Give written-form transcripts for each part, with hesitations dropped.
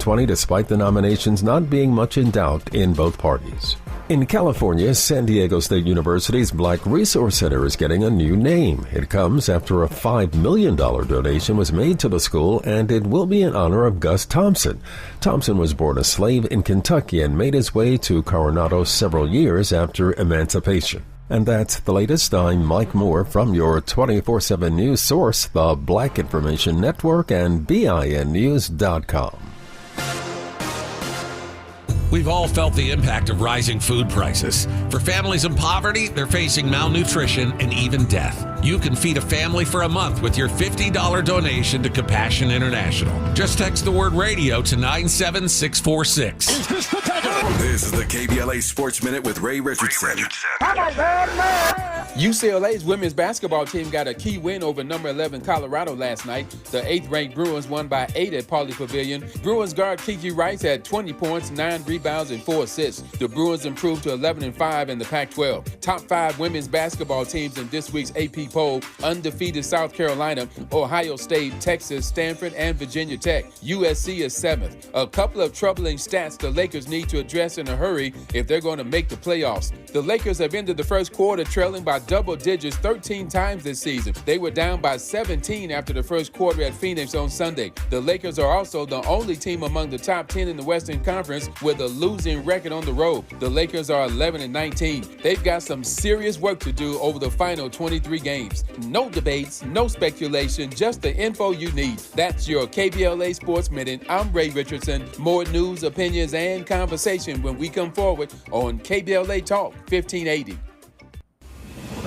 2020 despite the nominations not being much in doubt in both parties. In California, San Diego State University's Black Resource Center is getting a new name. It comes after a $5 million donation was made to the school, and it will be in honor of Gus Thompson. Thompson was born a slave in Kentucky and made his way to Coronado several years after emancipation. And that's the latest. I'm Mike Moore from your 24/7 news source, the Black Information Network and BINnews.com. We've all felt the impact of rising food prices. For families in poverty, they're facing malnutrition and even death. You can feed a family for a month with your $50 donation to Compassion International. Just text the word radio to 97646. This is the KBLA Sports Minute with Ray Richardson. UCLA's women's basketball team got a key win over number 11 Colorado last night. The 8th-ranked Bruins won by 8 at Pauley Pavilion. Bruins guard Kiki Rice had 20 points, 9 rebounds, and 4 assists. The Bruins improved to 11-5 in the Pac-12. Top 5 women's basketball teams in this week's AP poll: undefeated South Carolina, Ohio State, Texas, Stanford, and Virginia Tech. USC is 7th. A couple of troubling stats the Lakers need to address in a hurry if they're going to make the playoffs. The Lakers have ended the first quarter trailing by double digits 13 times this season. They were down by 17 after the first quarter at Phoenix on Sunday. The Lakers are also the only team among the top 10 in the Western Conference with a losing record on the road. The Lakers are 11-19. They've got some serious work to do over the final 23 games. No debates, no speculation, just the info you need. That's your KBLA Sports Minute. I'm Ray Richardson. More news, opinions, and conversation when we come forward on KBLA Talk 1580.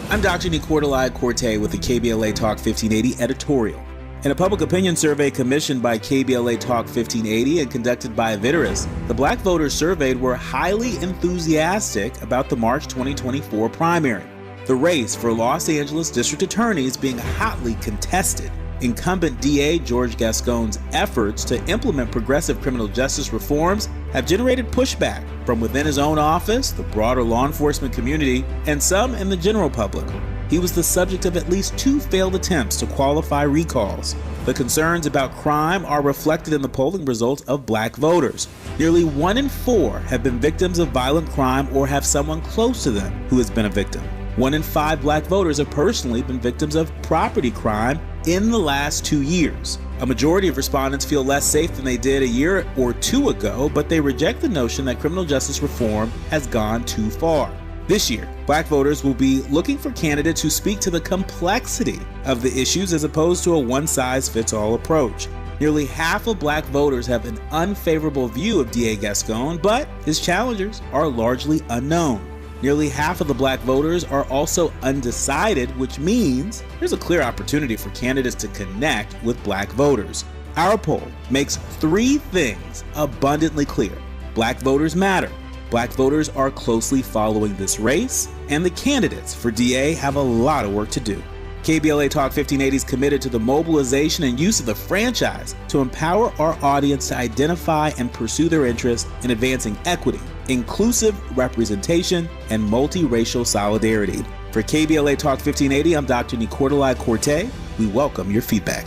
I'm Dr. Nicordelai Corte with the KBLA Talk 1580 editorial. In a public opinion survey commissioned by KBLA Talk 1580 and conducted by Viteris, the black voters surveyed were highly enthusiastic about the March 2024 primary. The race for Los Angeles District Attorney is being hotly contested. Incumbent DA George Gascon's efforts to implement progressive criminal justice reforms have generated pushback from within his own office, the broader law enforcement community, and some in the general public. He was the subject of at least 2 failed attempts to qualify recalls. The concerns about crime are reflected in the polling results of black voters. Nearly 1 in 4 have been victims of violent crime or have someone close to them who has been a victim. 1 in 5 black voters have personally been victims of property crime in the last 2 years. A majority of respondents feel less safe than they did a year or 2 ago, but they reject the notion that criminal justice reform has gone too far. This year, black voters will be looking for candidates who speak to the complexity of the issues as opposed to a one-size-fits-all approach. Nearly half of black voters have an unfavorable view of DA Gascon, but his challengers are largely unknown. Nearly half of the black voters are also undecided, which means there's a clear opportunity for candidates to connect with black voters. Our poll makes 3 things abundantly clear. Black voters matter. Black voters are closely following this race, and the candidates for DA have a lot of work to do. KBLA Talk 1580 is committed to the mobilization and use of the franchise to empower our audience to identify and pursue their interests in advancing equity, inclusive representation, and multiracial solidarity. For KBLA Talk 1580, I'm Dr. Nicordelai Corte. We welcome your feedback.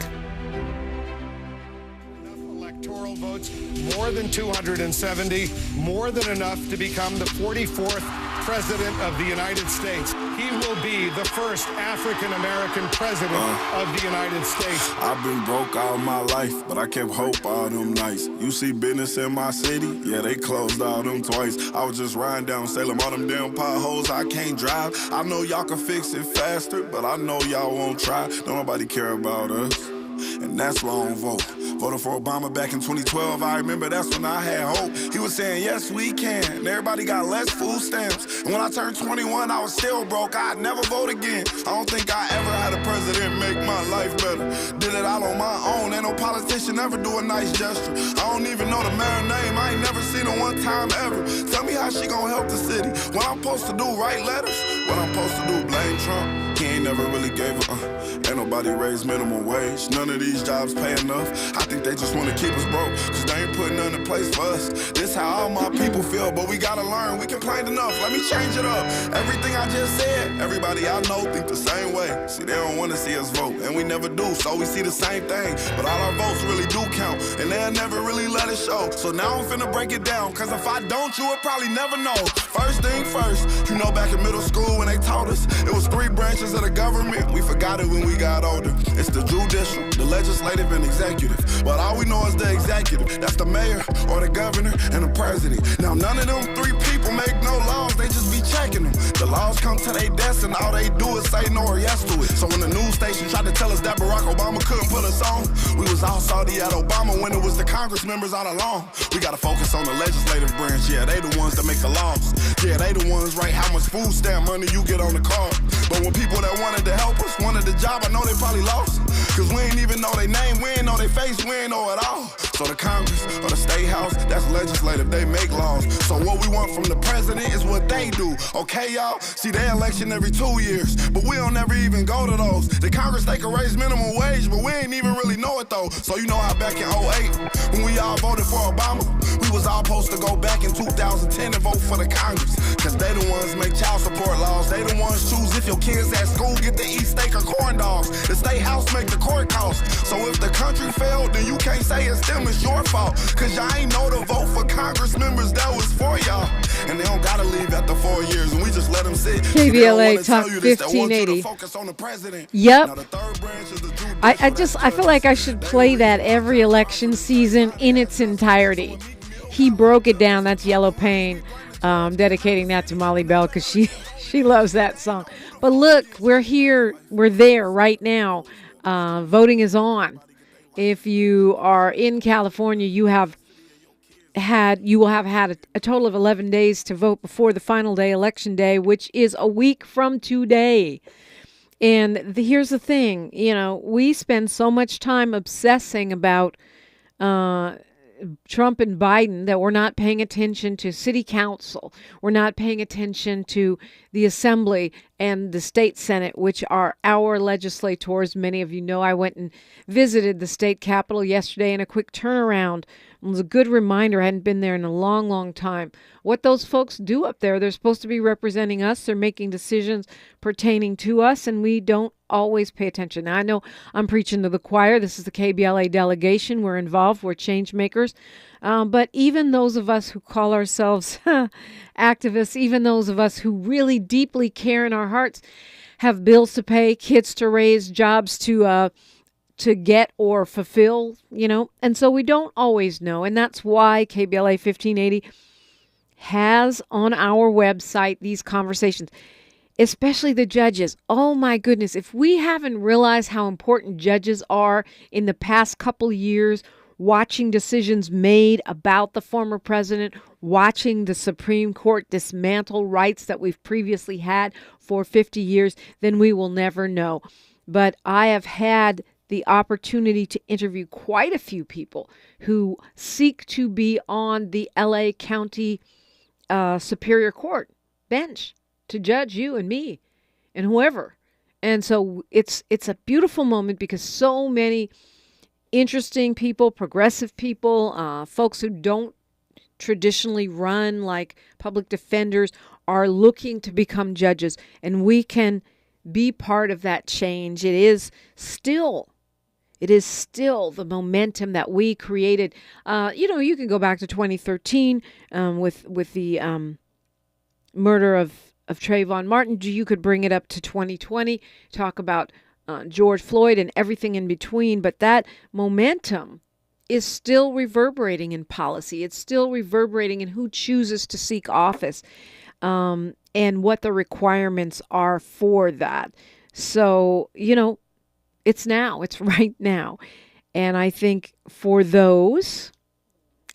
Electoral votes, more than 270, more than enough to become the 44th President of the United States. He will be the first African-American President of the United States. I've been broke all my life, but I kept hope all them nights. You see business in my city? Yeah, they closed all them twice. I was just riding down Salem, all them damn potholes, I can't drive. I know y'all can fix it faster, but I know y'all won't try. Don't nobody care about us, and that's why I don't vote. Voted for Obama back in 2012, I remember that's when I had hope. He was saying, yes, we can, and everybody got less food stamps. And when I turned 21, I was still broke, I'd never vote again. I don't think I ever had a president make my life better. Did it all on my own, ain't no politician ever do a nice gesture. I don't even know the mayor's name, I ain't never seen her one time ever. Tell me how she gonna help the city. What I'm supposed to do, write letters? What I'm supposed to do, blame Trump? He ain't never really gave a ain't nobody raised minimum wage. None of these jobs pay enough. I think they just wanna keep us broke, cause they ain't putting none in place. place for us. This how all my people feel, but we gotta learn. We complained enough, let me change it up. Everything I just said, everybody I know think the same way. See, they don't wanna see us vote, and we never do, so we see the same thing. But all our votes really do count, and they'll never really let it show. So now I'm finna break it down, cause if I don't, you would probably never know. First thing first, you know back in middle school when they taught us, it was 3 branches of the government. We forgot it when we got older. It's the judicial, the legislative, and executive. But all we know is the executive. That's the mayor, or the governor, and the president. Now none of them 3 people make no laws, they just be checking them. The laws come to their desk and all they do is say no or yes to it. So when the news station tried to tell us that Barack Obama couldn't put us on, we was all salty at Obama when it was the Congress members all along. We gotta focus on the legislative branch, yeah, they the ones that make the laws. Yeah, they the ones write how much food stamp money you get on the card. But when people that wanted to help us wanted the job, I know they probably lost. Cause we ain't even know their name, we ain't know their face, we ain't know it all. So the Congress or the State House, that's legislative, they make laws. So what we want from the president is what they do, okay y'all? See, they election every 2 years, but we don't ever even go to those. The Congress, they can raise minimum wage, but we ain't even really know it though. So you know how back in 08, when we all voted for Obama, we was all supposed to go back in 2010 and vote for the Congress. Cause they the ones make child support laws, they the ones choose if your kids at school get to eat steak or corn dogs. The State House make the court costs. So if the country failed, then you can't say it's them, it's your fault. Cause y'all ain't know to vote for Congress members that was for y'all. And they don't gotta leave after 4 years, and we just let them sit. KBLA Talk 1580. Yep. I feel like I should play that every election season in its entirety. He broke it down. That's Yellow Pain. Dedicating that to Molly Bell because she loves that song. But look, we're here. We're there right now. Voting is on. If you are in California, you will have had a total of 11 days to vote before the final day, Election Day, which is a week from today. And here's the thing, we spend so much time obsessing about Trump and Biden that we're not paying attention to city council. We're not paying attention to the assembly and the state senate, which are our legislators. Many of you know I went and visited the state capitol yesterday in a quick turnaround. It was a good reminder. I hadn't been there in a long, long time. What those folks do up there, they're supposed to be representing us. They're making decisions pertaining to us, and we don't always pay attention. Now, I know I'm preaching to the choir. This is the KBLA delegation. We're involved. We're change makers. But even those of us who call ourselves activists, even those of us who really deeply care in our hearts, have bills to pay, kids to raise, jobs to get or fulfill, and so we don't always know. And that's why KBLA 1580 has on our website these conversations, especially the judges. Oh my goodness, if we haven't realized how important judges are in the past couple years, watching decisions made about the former president, watching the Supreme Court dismantle rights that we've previously had for 50 years, then we will never know. But I have had the opportunity to interview quite a few people who seek to be on the LA County Superior Court bench to judge you and me and whoever. And so it's a beautiful moment because so many interesting people, progressive people, folks who don't traditionally run like public defenders are looking to become judges, and we can be part of that change. It is still the momentum that we created. You can go back to 2013 with the murder of Trayvon Martin. You could bring it up to 2020, talk about George Floyd and everything in between. But that momentum is still reverberating in policy. It's still reverberating in who chooses to seek office and what the requirements are for that. So, it's now. It's right now. And I think for those,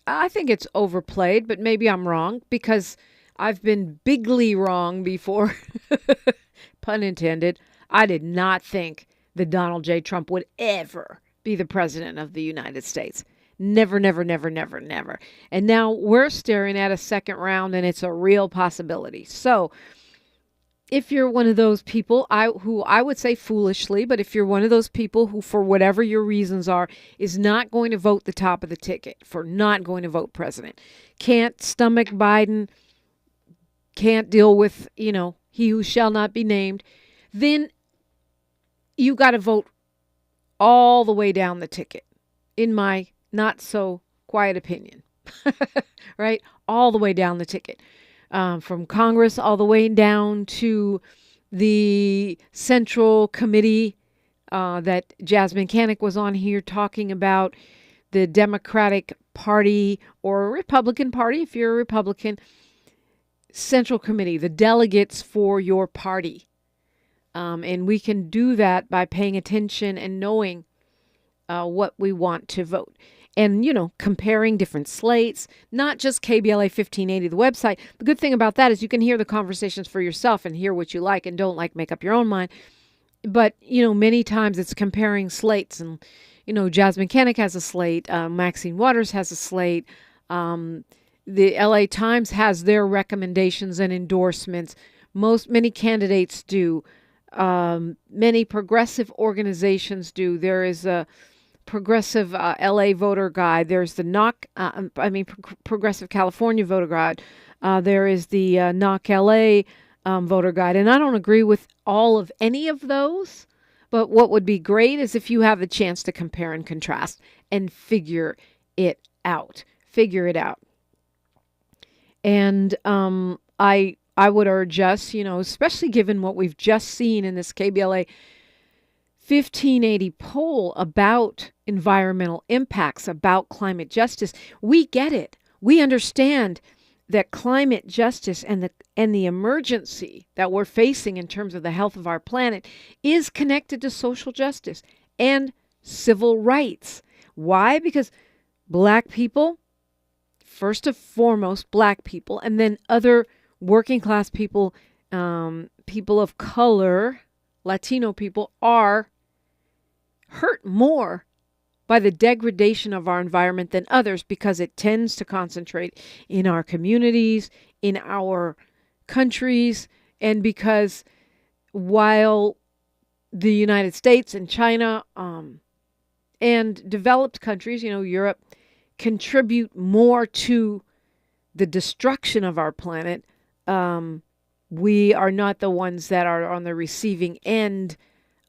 I think it's overplayed, but maybe I'm wrong because I've been bigly wrong before. Pun intended. I did not think that Donald J. Trump would ever be the president of the United States. Never, never, never, never, never. And now we're staring at a second round, and it's a real possibility. So if you're one of those people, who I would say foolishly, but if you're one of those people who, for whatever your reasons are, is not going to vote the top of the ticket, for not going to vote president, can't stomach Biden, can't deal with, he who shall not be named, then you got to vote all the way down the ticket, in my not so quiet opinion, right? All the way down the ticket. From Congress all the way down to the Central Committee that Jasmine Canick was on here talking about, the Democratic Party or a Republican Party, if you're a Republican, Central Committee, the delegates for your party. And we can do that by paying attention and knowing what we want to vote. And, comparing different slates, not just KBLA 1580, the website. The good thing about that is you can hear the conversations for yourself and hear what you like and don't like, make up your own mind. But, many times it's comparing slates. And, Jasmine Canick has a slate. Maxine Waters has a slate. The LA Times has their recommendations and endorsements. Many candidates do. Many progressive organizations do. There is a Progressive LA Voter Guide. There's the Progressive California Voter Guide. There is the NOC LA Voter Guide. And I don't agree with all of any of those, but what would be great is if you have the chance to compare and contrast and figure it out. And I would urge us, especially given what we've just seen in this KBLA 1580 poll about environmental impacts, about climate justice, we get it. We understand that climate justice and the emergency that we're facing in terms of the health of our planet is connected to social justice and civil rights. Why? Because Black people, first and foremost, Black people, and then other working class people, people of color, Latino people, are hurt more by the degradation of our environment than others, because it tends to concentrate in our communities, in our countries, and because while the United States and China and developed countries, Europe, contribute more to the destruction of our planet, we are not the ones that are on the receiving end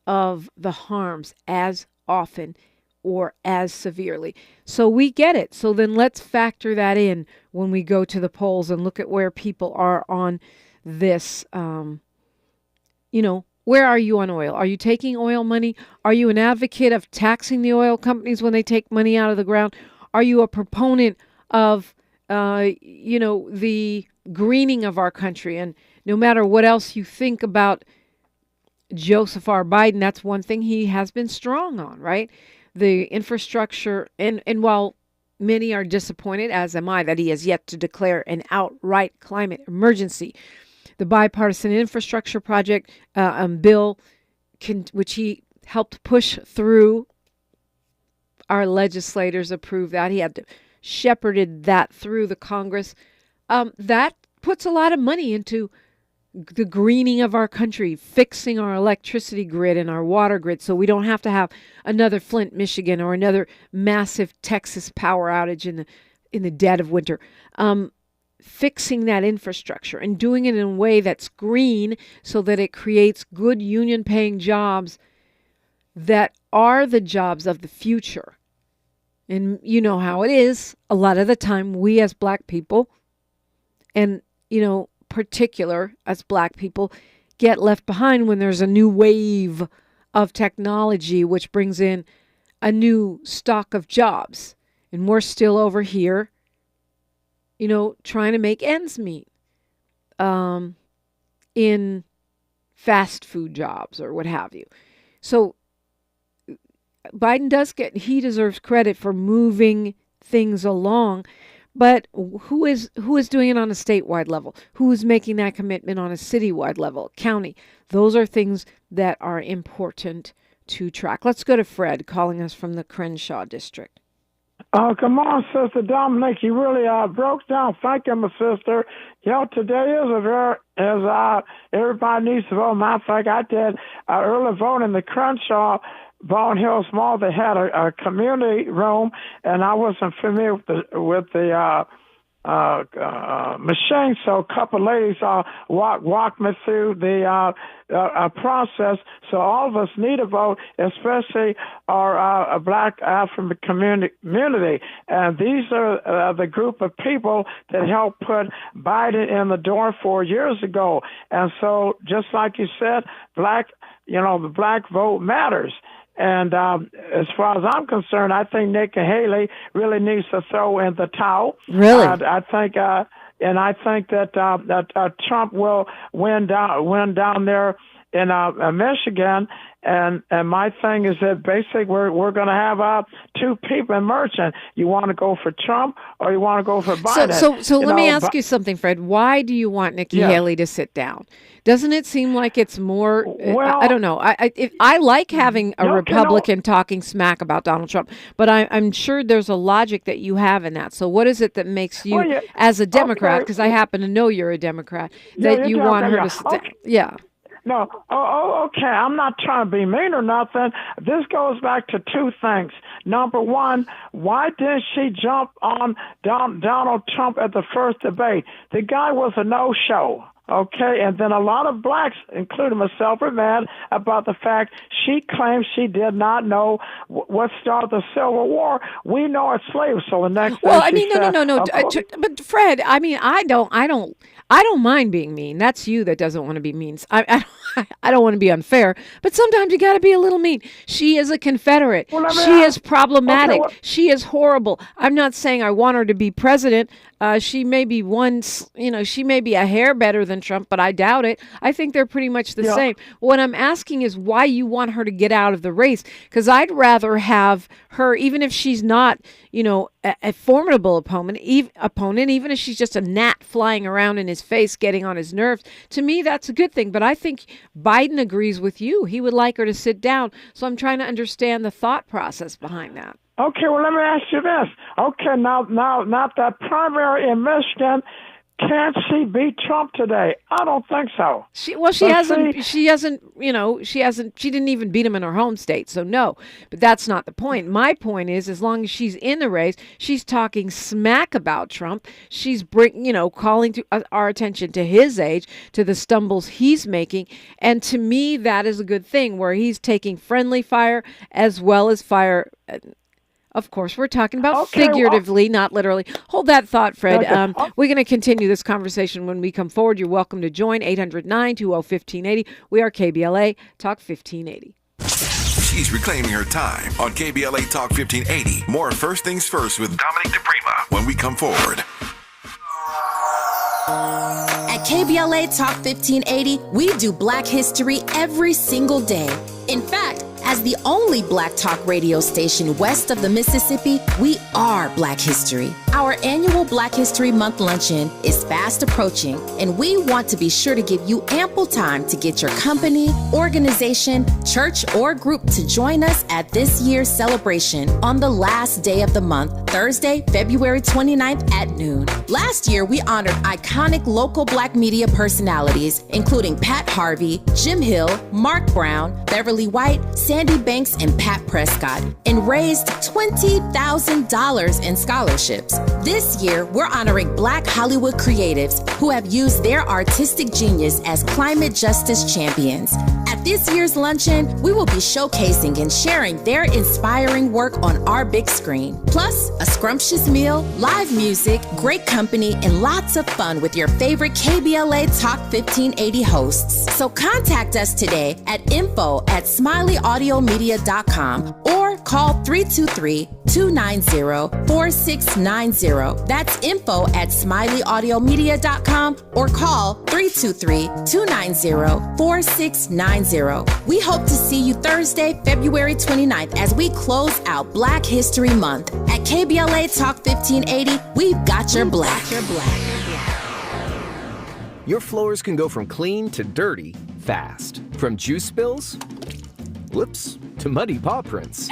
of the harms as often or as severely. So we get it. So then let's factor that in when we go to the polls and look at where people are on this. Where are you on oil? Are you taking oil money? Are you an advocate of taxing the oil companies when they take money out of the ground? Are you a proponent of, the greening of our country? And no matter what else you think about Joseph R. Biden, that's one thing he has been strong on, right? The infrastructure. And while many are disappointed, as am I, that he has yet to declare an outright climate emergency, the bipartisan infrastructure project bill, which he helped push through, our legislators approved that. He had to shepherded that through the Congress. That puts a lot of money into the greening of our country, fixing our electricity grid and our water grid so we don't have to have another Flint, Michigan, or another massive Texas power outage in the dead of winter. Fixing that infrastructure and doing it in a way that's green so that it creates good union-paying jobs that are the jobs of the future. And you know how it is. A lot of the time, we as Black people, and, particular as Black people, get left behind when there's a new wave of technology which brings in a new stock of jobs. And we're still over here, trying to make ends meet in fast food jobs or what have you. So Biden he deserves credit for moving things along. But who is doing it on a statewide level? Who is making that commitment on a citywide level, county? Those are things that are important to track. Let's go to Fred calling us from the Crenshaw district. Come on, Sister Dominique. You really broke down. Thank you, my sister. Today is everybody needs to vote. Matter of fact, I did early voting in the Crenshaw Bone Hills Mall. They had a community room, and I wasn't familiar with the machine, so a couple of ladies walked me through the process. So all of us need to vote, especially our Black African community. And these are the group of people that helped put Biden in the door 4 years ago. And so, just like you said, the black vote matters. And as far as I'm concerned, I think Nikki Haley really needs to throw in the towel. Really? I think that Trump will win down there in Michigan. And my thing is that basically we're going to have two people emerging. You want to go for Trump or you want to go for Biden? So let me ask you something, Fred. Why do you want Nikki Haley to sit down? Doesn't it seem like it's more? I don't know. I like having a Republican talking smack about Donald Trump, but I'm sure there's a logic that you have in that. So what is it that makes you, as a Democrat, because I happen to know you're a Democrat, that you want her to sit down? Yeah. No, okay. I'm not trying to be mean or nothing. This goes back to two things. Number one, why didn't she jump on Donald Trump at the first debate? The guy was a no-show. Okay, and then a lot of blacks, including myself, are mad about the fact she claims she did not know what started the Civil War. We know it's slaves. So the next. Well, I mean, no. But Fred, I mean, I don't mind being mean. That's you that doesn't want to be mean. I don't want to be unfair, but sometimes you got to be a little mean. She is a Confederate. She is problematic. She is horrible. I'm not saying I want her to be president. She may be she may be a hair better than Trump, but I doubt it. I think they're pretty much the same. What I'm asking is why you want her to get out of the race, because I'd rather have her, even if she's not, a formidable opponent, even if she's just a gnat flying around in his face, getting on his nerves. To me, that's a good thing. But I think Biden agrees with you. He would like her to sit down. So I'm trying to understand the thought process behind that. Okay, well, let me ask you this. Okay, now that primary in Michigan, can she beat Trump today? I don't think so. She didn't even beat him in her home state, so no. But that's not the point. My point is, as long as she's in the race, she's talking smack about Trump. She's calling to our attention to his age, to the stumbles he's making, and to me, that is a good thing, where he's taking friendly fire as well as fire. Of course, we're talking about figuratively, not literally. Hold that thought, Fred. We're going to continue this conversation when we come forward. You're welcome to join 800-920-1580. We are KBLA Talk 1580. She's reclaiming her time on KBLA Talk 1580. More First Things First with Dominique DiPrima when we come forward. At KBLA Talk 1580, we do Black history every single day. In fact, as the only Black talk radio station west of the Mississippi, we are Black history. Our annual Black History Month luncheon is fast approaching, and we want to be sure to give you ample time to get your company, organization, church, or group to join us at this year's celebration on the last day of the month, Thursday, February 29th at noon. Last year, we honored iconic local Black media personalities, including Pat Harvey, Jim Hill, Mark Brown, Beverly White, Sandy Banks, and Pat Prescott, and raised $20,000 in scholarships. This year, we're honoring Black Hollywood creatives who have used their artistic genius as climate justice champions. At this year's luncheon, we will be showcasing and sharing their inspiring work on our big screen. Plus, a scrumptious meal, live music, great company, and lots of fun with your favorite KBLA Talk 1580 hosts. So contact us today at info@smileyaudio.com or call 323-290-4690. That's info@smileyaudio.com or call 323-290-4690. We hope to see you Thursday, February 29th as we close out Black History Month. At KBLA Talk 1580, we've got your black. Your floors can go from clean to dirty fast. From juice spills, whoops, to muddy paw prints,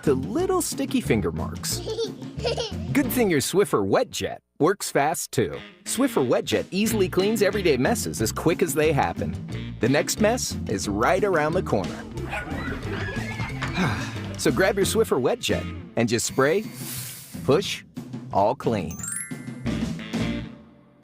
to little sticky finger marks. Good thing your Swiffer WetJet works fast, too. Swiffer WetJet easily cleans everyday messes as quick as they happen. The next mess is right around the corner. So grab your Swiffer WetJet and just spray, push, all clean.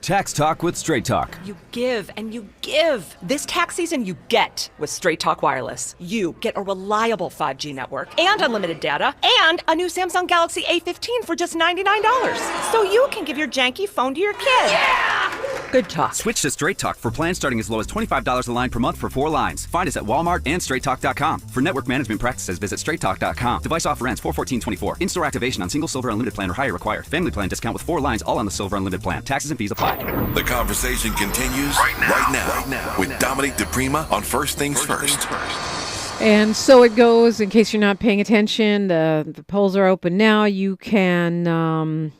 Tax Talk with Straight Talk. You give and you give. This tax season, you get with Straight Talk Wireless. You get a reliable 5G network and unlimited data and a new Samsung Galaxy A15 for just $99. So you can give your janky phone to your kid. Yeah! Good talk. Switch to Straight Talk for plans starting as low as $25 a line per month for 4 lines. Find us at Walmart and StraightTalk.com. For network management practices, visit StraightTalk.com. Device offer ends 4/14/24. In-store activation on single Silver Unlimited plan or higher required. Family plan discount with 4 lines all on the Silver Unlimited plan. Taxes and fees apply. The conversation continues right now with Dominique DiPrima on First Things First. And so it goes. In case you're not paying attention, the polls are open now. You can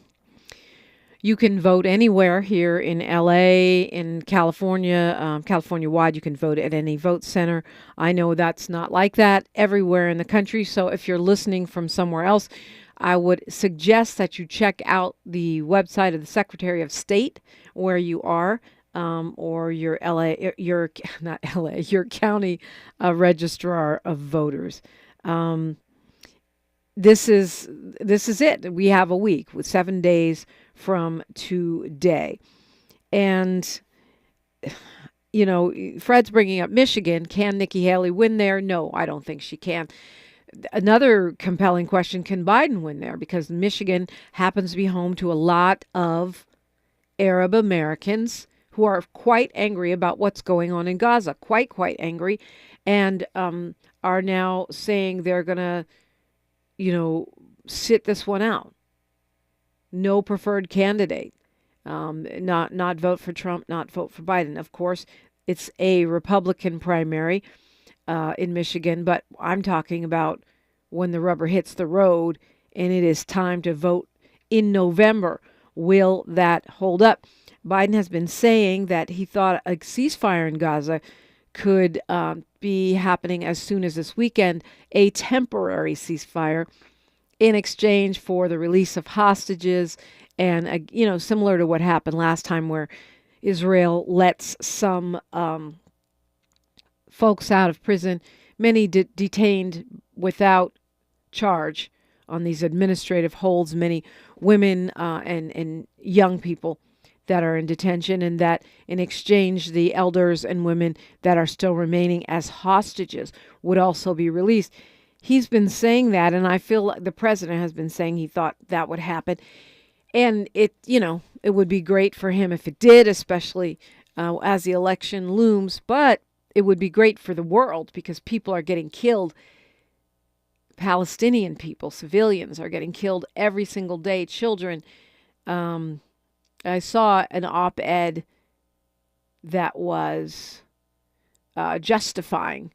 vote anywhere here in LA, in California, California-wide. You can vote at any vote center. I know that's not like that everywhere in the country. So if you're listening from somewhere else, I would suggest that you check out the website of the Secretary of State where you are, or your your county registrar of voters. This is it. We have a week with 7 days from today. And, you know, Fred's bringing up Michigan. Can Nikki Haley win there? No, I don't think she can. Another compelling question, can Biden win there? Because Michigan happens to be home to a lot of Arab Americans who are quite angry about what's going on in Gaza, quite angry, and are now saying they're going to, sit this one out. No preferred candidate. Not vote for Trump, not vote for Biden. Of course, it's a Republican primary in Michigan, but I'm talking about when the rubber hits the road and it is time to vote in November. Will that hold up? Biden has been saying that he thought a ceasefire in Gaza could be happening as soon as this weekend, a temporary ceasefire in exchange for the release of hostages and, similar to what happened last time where Israel lets some folks out of prison, many detained without charge on these administrative holds, many women and young people that are in detention, and that in exchange the elders and women that are still remaining as hostages would also be released. He's been saying that, and I feel like the president has been saying he thought that would happen. And it would be great for him if it did, especially as the election looms, but it would be great for the world because people are getting killed. Palestinian people, civilians are getting killed every single day, children. I saw an op-ed that was justifying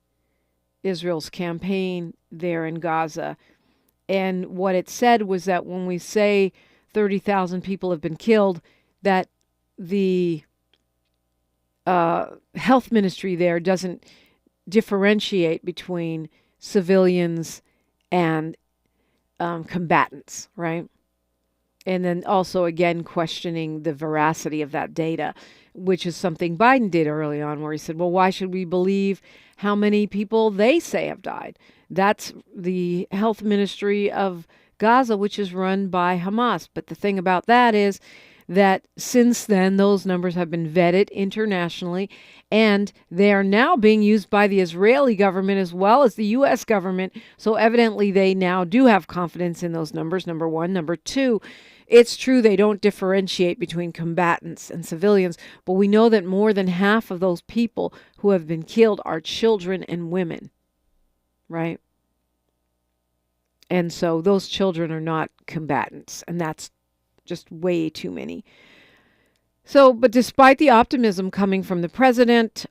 Israel's campaign there in Gaza. And what it said was that when we say 30,000 people have been killed, that the health ministry there doesn't differentiate between civilians and combatants, right? And then also, again, questioning the veracity of that data, which is something Biden did early on, where he said, well, why should we believe how many people they say have died? That's the health ministry of Gaza, which is run by Hamas. But the thing about that is that since then, those numbers have been vetted internationally, and they are now being used by the Israeli government as well as the U.S. government. So evidently, they now do have confidence in those numbers, number one. Number two, it's true they don't differentiate between combatants and civilians, but we know that more than half of those people who have been killed are children and women, right? And so those children are not combatants, and that's just way too many. So, but despite the optimism coming from the president,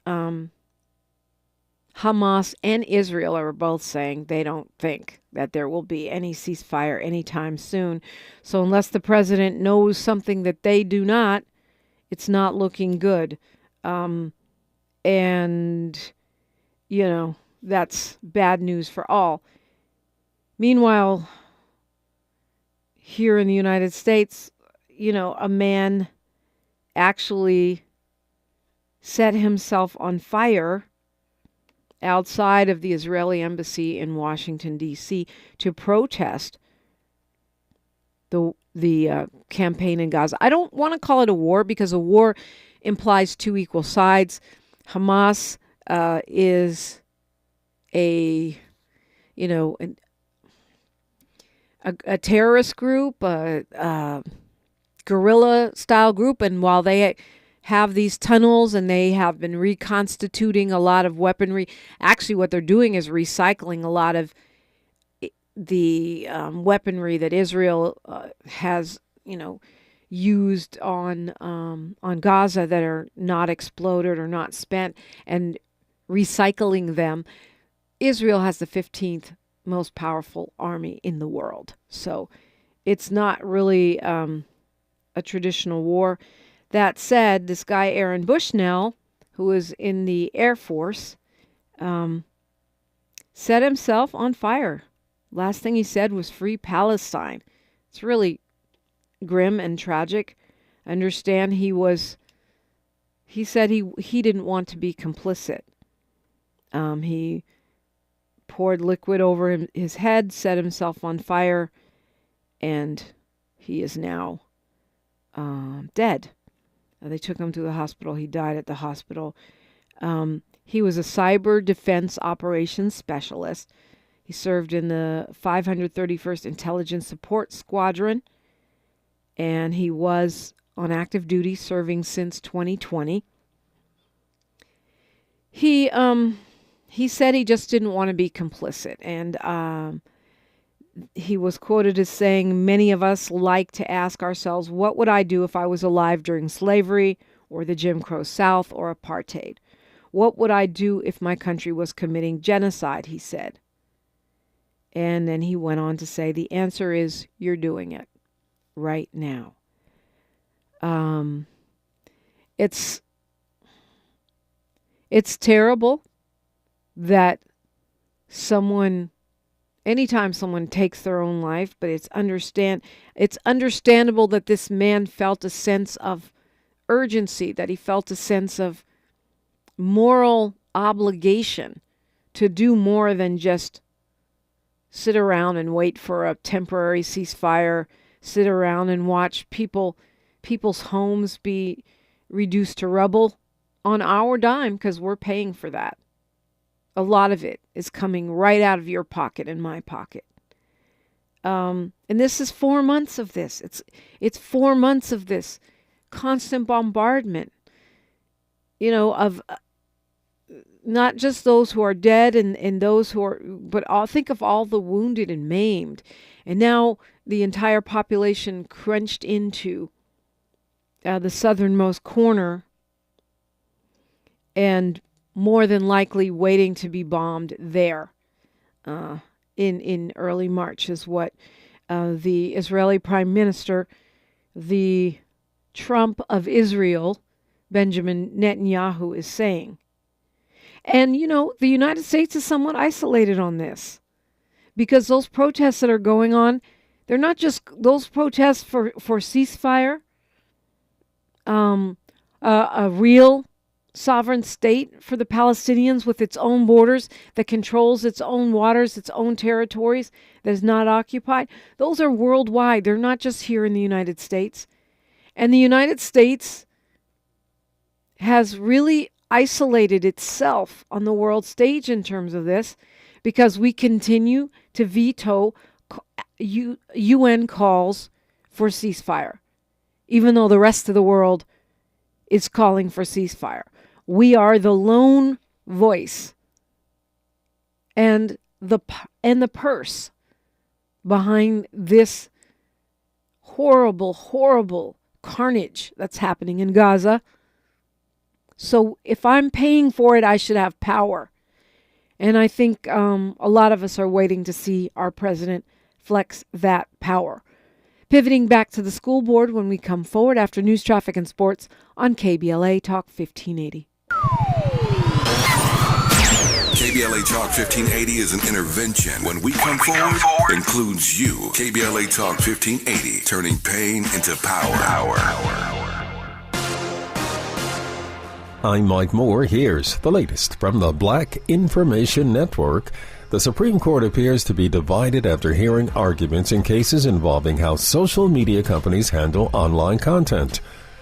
Hamas and Israel are both saying they don't think that there will be any ceasefire anytime soon. So unless the president knows something that they do not, it's not looking good. And, that's bad news for all. Meanwhile, here in the United States, a man actually set himself on fire outside of the Israeli embassy in Washington, D.C. to protest the campaign in Gaza. I don't want to call it a war because a war implies two equal sides. Hamas is a terrorist group, a guerrilla-style group, and while they have these tunnels and they have been reconstituting a lot of weaponry, actually what they're doing is recycling a lot of the weaponry that Israel has, used on Gaza that are not exploded or not spent, and recycling them. Israel has the 15th most powerful army in the world, so it's not really a traditional war. That said, this guy Aaron Bushnell, who is in the Air Force, set himself on fire. Last thing he said was "Free Palestine." It's really grim and tragic. Understand he said he didn't want to be complicit. He poured liquid over his head, set himself on fire, and he is now dead. They took him to the hospital. He died at the hospital. He was a cyber defense operations specialist. He served in the 531st Intelligence Support Squadron, and he was on active duty serving since 2020. He said he just didn't want to be complicit, and he was quoted as saying, "Many of us like to ask ourselves, what would I do if I was alive during slavery or the Jim Crow South or apartheid? What would I do if my country was committing genocide?" he said. And then he went on to say, the answer is you're doing it right now. It's terrible that anytime someone takes their own life, but it's understandable that this man felt a sense of urgency, that he felt a sense of moral obligation to do more than just sit around and wait for a temporary ceasefire, sit around and watch people's homes be reduced to rubble on our dime, because we're paying for that. A lot of it is coming right out of your pocket and my pocket. And this is 4 months of this. It's 4 months of this constant bombardment, of not just those who are dead and those who are, but think of all the wounded and maimed. And now the entire population crunched into the southernmost corner and more than likely waiting to be bombed there in early March is what the Israeli Prime Minister, the Trump of Israel, Benjamin Netanyahu, is saying. And, the United States is somewhat isolated on this because those protests that are going on, they're not just those protests for ceasefire, a real sovereign state for the Palestinians with its own borders that controls its own waters, its own territories, that is not occupied. Those are worldwide. They're not just here in the United States. And the United States has really isolated itself on the world stage in terms of this because we continue to veto UN calls for ceasefire, even though the rest of the world is calling for ceasefire. We are the lone voice and the purse behind this horrible, horrible carnage that's happening in Gaza. So if I'm paying for it, I should have power. And I think a lot of us are waiting to see our president flex that power. Pivoting back to the school board when we come forward after news, traffic, and sports on KBLA Talk 1580. KBLA Talk 1580 is an intervention. When we come forward, includes you. KBLA Talk 1580, turning pain into power. I'm Mike Moore. Here's the latest from the Black Information Network. The Supreme Court appears to be divided after hearing arguments in cases involving how social media companies handle online content.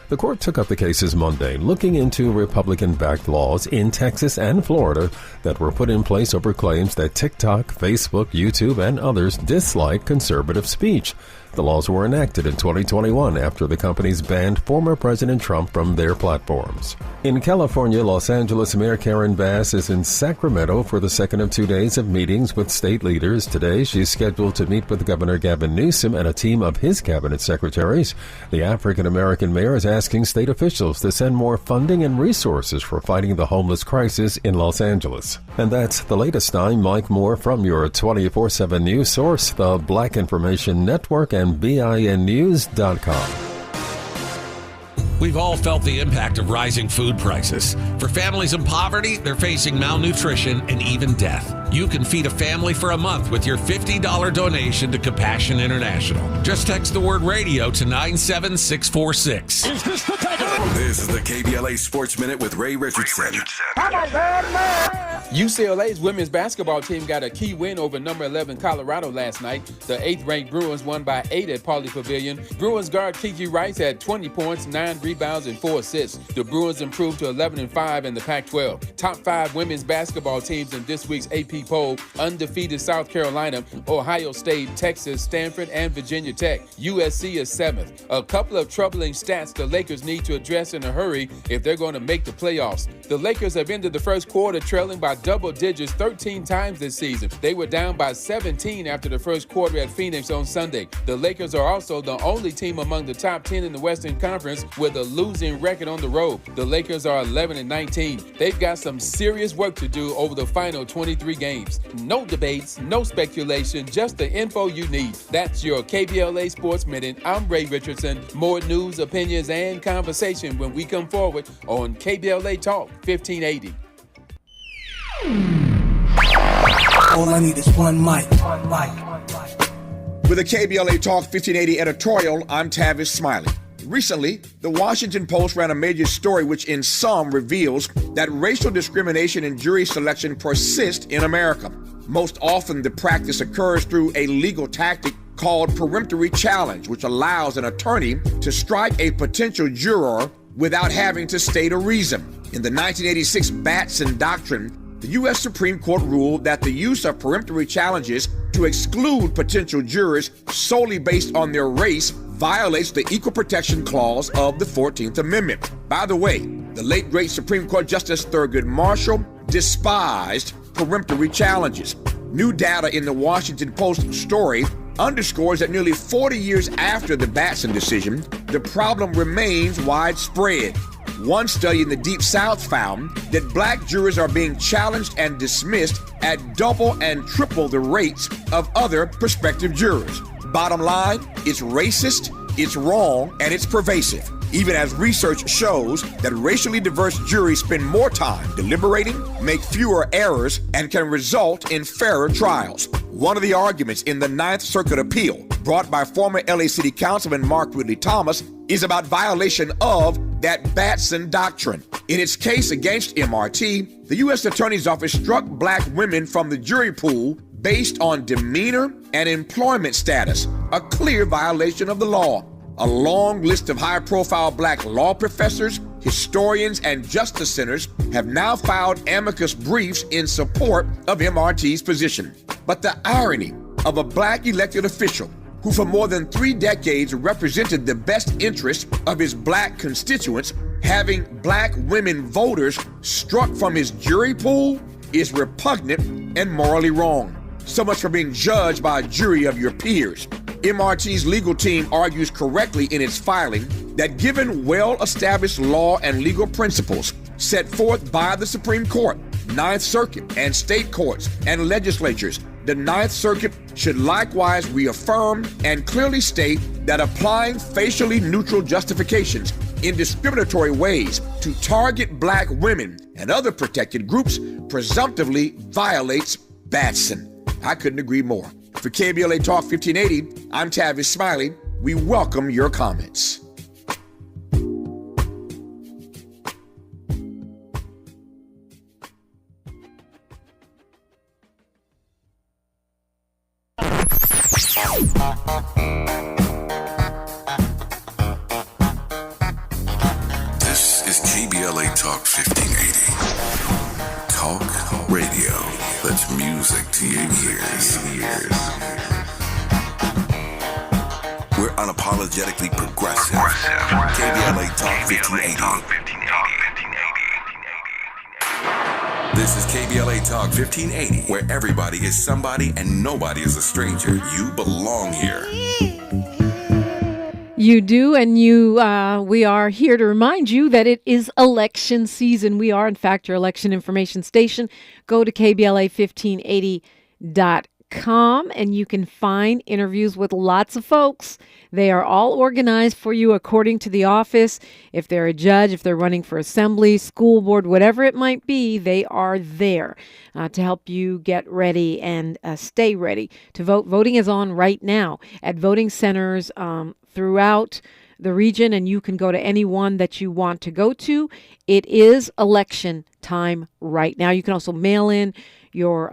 The court took up the cases Monday, looking into Republican-backed laws in Texas and Florida that were put in place over claims that TikTok, Facebook, YouTube, and others dislike conservative speech. The laws were enacted in 2021 after the companies banned former President Trump from their platforms. In California, Los Angeles Mayor Karen Bass is in Sacramento for the second of 2 days of meetings with state leaders. Today, she's scheduled to meet with Governor Gavin Newsom and a team of his cabinet secretaries. The African-American mayor is asking state officials to send more funding and resources for fighting the homeless crisis in Los Angeles. And that's the latest. I'm Mike Moore from your 24/7 news source, the Black Information Network, and BINnews.com. We've all felt the impact of rising food prices. For families in poverty, they're facing malnutrition and even death. You can feed a family for a month with your $50 donation to Compassion International. Just text the word radio to 97646. Is this the tiger? This is the KBLA Sports Minute with Ray Richardson. UCLA's women's basketball team got a key win over number 11 Colorado last night. The 8th-ranked Bruins won by 8 at Pauley Pavilion. Bruins guard Kiki Rice had 20 points, 9 rebounds, and 4 assists. The Bruins improved to 11-5 in the Pac-12. Top 5 women's basketball teams in this week's AP poll: undefeated South Carolina, Ohio State, Texas, Stanford, and Virginia Tech. USC is 7th. A couple of troubling stats the Lakers need to address in a hurry if they're going to make the playoffs. The Lakers have ended the first quarter trailing by double digits 13 times this season. They were down by 17 after the first quarter at Phoenix on Sunday. The Lakers are also the only team among the top 10 in the Western Conference with a losing record on the road. The Lakers are 11-19. They've got some serious work to do over the final 23 games. No debates, no speculation, just the info you need. That's your KBLA Sports Minute. I'm Ray Richardson. More news, opinions, and conversation when we come forward on KBLA Talk 1580. All I need is one mic. With a KBLA Talk 1580 editorial, I'm Tavis Smiley. Recently, the Washington Post ran a major story which in sum reveals that racial discrimination in jury selection persists in America. Most often, the practice occurs through a legal tactic called peremptory challenge, which allows an attorney to strike a potential juror without having to state a reason. In the 1986 Batson Doctrine, the U.S. Supreme Court ruled that the use of peremptory challenges to exclude potential jurors solely based on their race violates the Equal Protection Clause of the 14th Amendment. By the way, the late great Supreme Court Justice Thurgood Marshall despised peremptory challenges. New data in the Washington Post story underscores that nearly 40 years after the Batson decision, the problem remains widespread. One study in the Deep South found that black jurors are being challenged and dismissed at double and triple the rates of other prospective jurors. Bottom line, it's racist, it's wrong, and it's pervasive, even as research shows that racially diverse juries spend more time deliberating, make fewer errors, and can result in fairer trials. One of the arguments in the Ninth Circuit appeal, brought by former LA City Councilman Mark Ridley Thomas, is about violation of that Batson Doctrine. In its case against MRT, the U.S. Attorney's Office struck black women from the jury pool based on demeanor and employment status, a clear violation of the law. A long list of high-profile black law professors, historians, and justice centers have now filed amicus briefs in support of MRT's position. But the irony of a black elected official who for more than 3 decades represented the best interests of his black constituents, having black women voters struck from his jury pool is repugnant and morally wrong. So much for being judged by a jury of your peers. MRT's legal team argues correctly in its filing that given well-established law and legal principles set forth by the Supreme Court, Ninth Circuit, and state courts and legislatures, The Ninth Circuit should likewise reaffirm and clearly state that applying facially neutral justifications in discriminatory ways to target black women and other protected groups presumptively violates Batson. I couldn't agree more. For KBLA Talk 1580, I'm Tavis Smiley. We welcome your comments. This is KBLA Talk 1580. Talk radio. That's music to your ears. We're unapologetically progressive. KBLA Talk 1580. This is KBLA Talk 1580, where everybody is somebody and nobody is a stranger. You belong here. You do, and we are here to remind you that it is election season. We are, in fact, your election information station. Go to KBLA1580.com, and you can find interviews with lots of folks. They are all organized for you according to the office. If they're a judge, if they're running for assembly, school board, whatever it might be, they are there to help you get ready and stay ready to vote. Voting is on right now at voting centers throughout the region, and you can go to any one that you want to go to. It is election time right now. You can also mail in your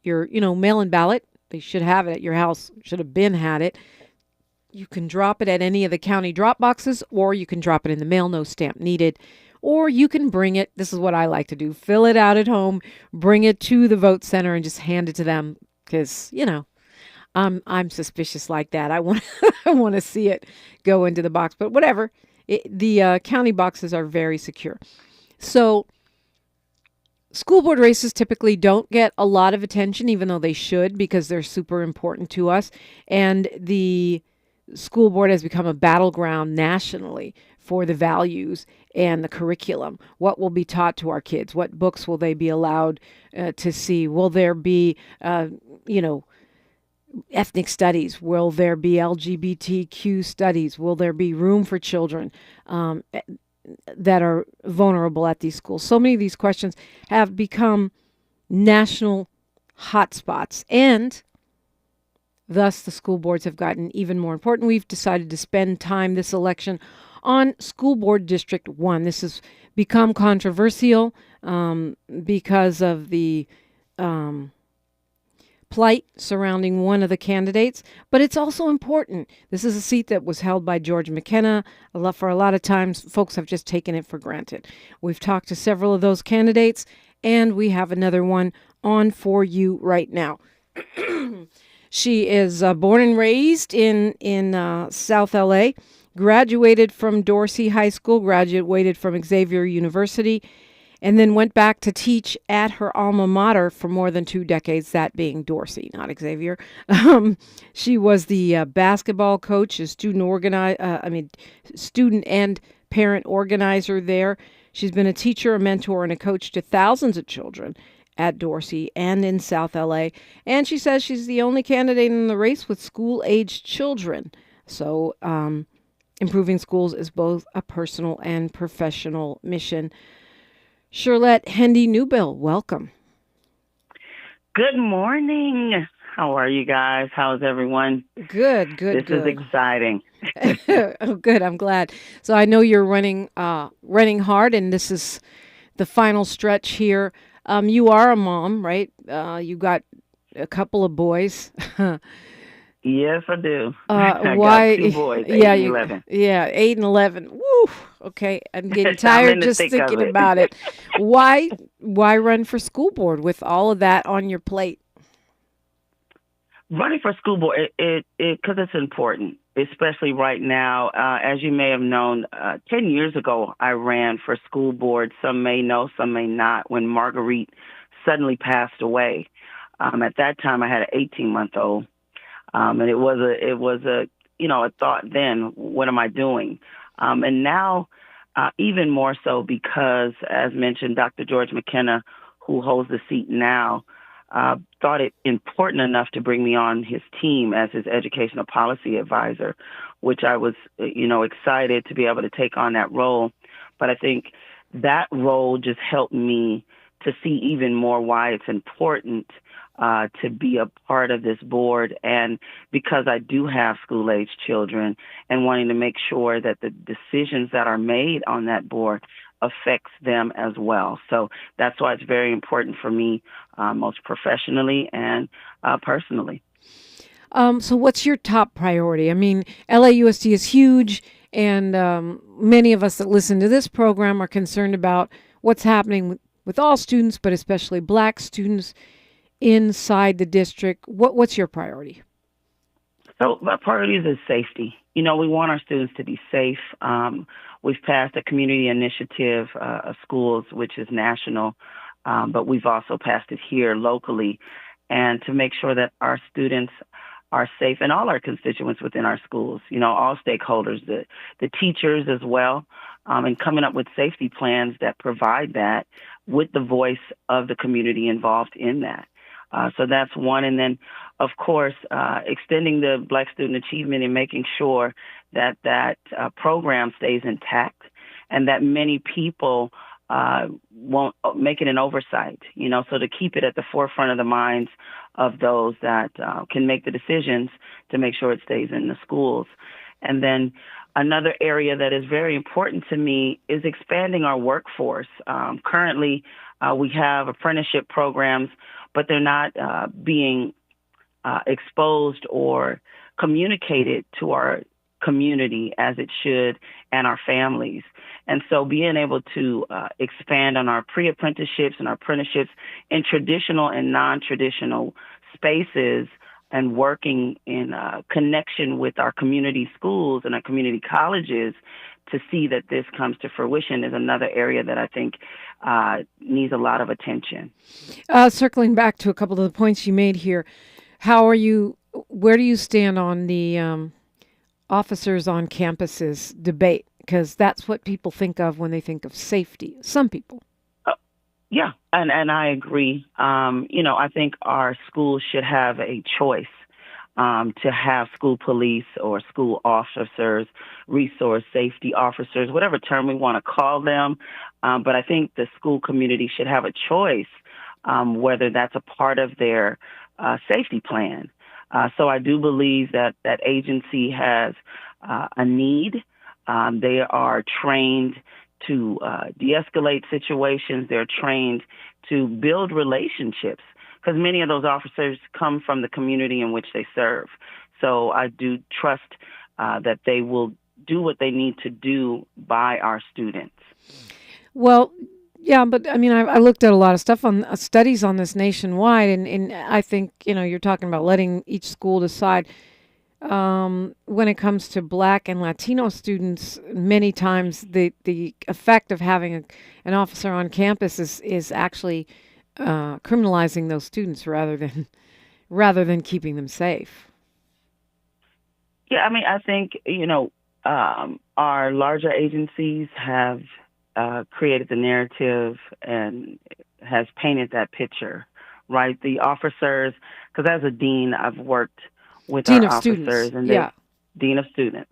mail-in ballot. They should have it at your house. Should have been had it. You can drop it at any of the county drop boxes, or you can drop it in the mail, no stamp needed. Or you can bring it. This is what I like to do. Fill it out at home, bring it to the vote center, and just hand it to them because, I'm suspicious like that. I want to see it go into the box, but whatever. The county boxes are very secure. So school board races typically don't get a lot of attention, even though they should, because they're super important to us. And the school board has become a battleground nationally for the values and the curriculum. What will be taught to our kids? What books will they be allowed to see? Will there be, ethnic studies? Will there be LGBTQ studies? Will there be room for children that are vulnerable at these schools? So many of these questions have become national hotspots, and thus the school boards have gotten even more important. We've decided to spend time this election on School Board District 1. This has become controversial because of the plight surrounding one of the candidates, but it's also important. This is a seat that was held by George McKenna. For a lot of times, folks have just taken it for granted. We've talked to several of those candidates, and we have another one on for you right now. She is born and raised in South L.A., graduated from Dorsey High School, graduated from Xavier University, and then went back to teach at her alma mater for more than 2 decades, that being Dorsey, not Xavier. She was the basketball coach, a student and parent organizer there. She's been a teacher, a mentor, and a coach to thousands of children at Dorsey and in South LA. And she says she's the only candidate in the race with school-aged children. So improving schools is both a personal and professional mission. Sherlett Hendy Newbill, welcome. Good morning. How are you guys? How's everyone? Good. This is exciting. Oh, good. I'm glad. So I know you're running hard, and this is the final stretch here. You are a mom, right? You got a couple of boys. Yes, I do. Why? Got 2 boys, 8 and 11. Yeah, 8 and 11. Woo. Okay, I'm getting tired just thinking about it. Why run for school board with all of that on your plate? Running for school board, because it's important, especially right now. As you may have known, 10 years ago, I ran for school board. Some may know, some may not. When Marguerite suddenly passed away, at that time I had an 18-month-old, and it was a thought then. What am I doing? And now, even more so, because as mentioned, Dr. George McKenna, who holds the seat now, thought it important enough to bring me on his team as his educational policy advisor, which I was, excited to be able to take on that role. But I think that role just helped me to see even more why it's important to be a part of this board. And because I do have school-age children and wanting to make sure that the decisions that are made on that board affects them as well. So that's why it's very important for me, most professionally and personally. So what's your top priority? I mean, LAUSD is huge, and many of us that listen to this program are concerned about what's happening with all students, but especially Black students inside the district. What's your priority? So my priority is safety. We want our students to be safe. We've passed a community initiative of schools, which is national, but we've also passed it here locally, and to make sure that our students are safe and all our constituents within our schools, all stakeholders, the teachers as well, and coming up with safety plans that provide that with the voice of the community involved in that. So that's one. And then, of course, extending the Black student achievement and making sure that program stays intact and that many people won't make it an oversight, so to keep it at the forefront of the minds of those that can make the decisions to make sure it stays in the schools. And then another area that is very important to me is expanding our workforce. Currently, we have apprenticeship programs, but they're not being exposed or communicated to our community as it should and our families. And so being able to expand on our pre-apprenticeships and our apprenticeships in traditional and non-traditional spaces and working in connection with our community schools and our community colleges to see that this comes to fruition is another area that I think needs a lot of attention. Circling back to a couple of the points you made here, where do you stand on the officers on campuses debate? Because that's what people think of when they think of safety. Some people. Yeah, and I agree. I think our schools should have a choice to have school police or school officers, resource safety officers, whatever term we want to call them. But I think the school community should have a choice whether that's a part of their safety plan. So I do believe that agency has a need. They are trained to de-escalate situations. They're trained to build relationships because many of those officers come from the community in which they serve. So I do trust that they will do what they need to do by our students. Well, yeah, but I mean, I looked at a lot of stuff on studies on this nationwide, and I think, you're talking about letting each school decide. When it comes to Black and Latino students, many times the effect of having an officer on campus is actually criminalizing those students rather than keeping them safe. Yeah, I mean, I think our larger agencies have created the narrative and has painted that picture, right? The officers, because as a dean, I've worked with Dean our of officers students. and Yeah. Dean of Students.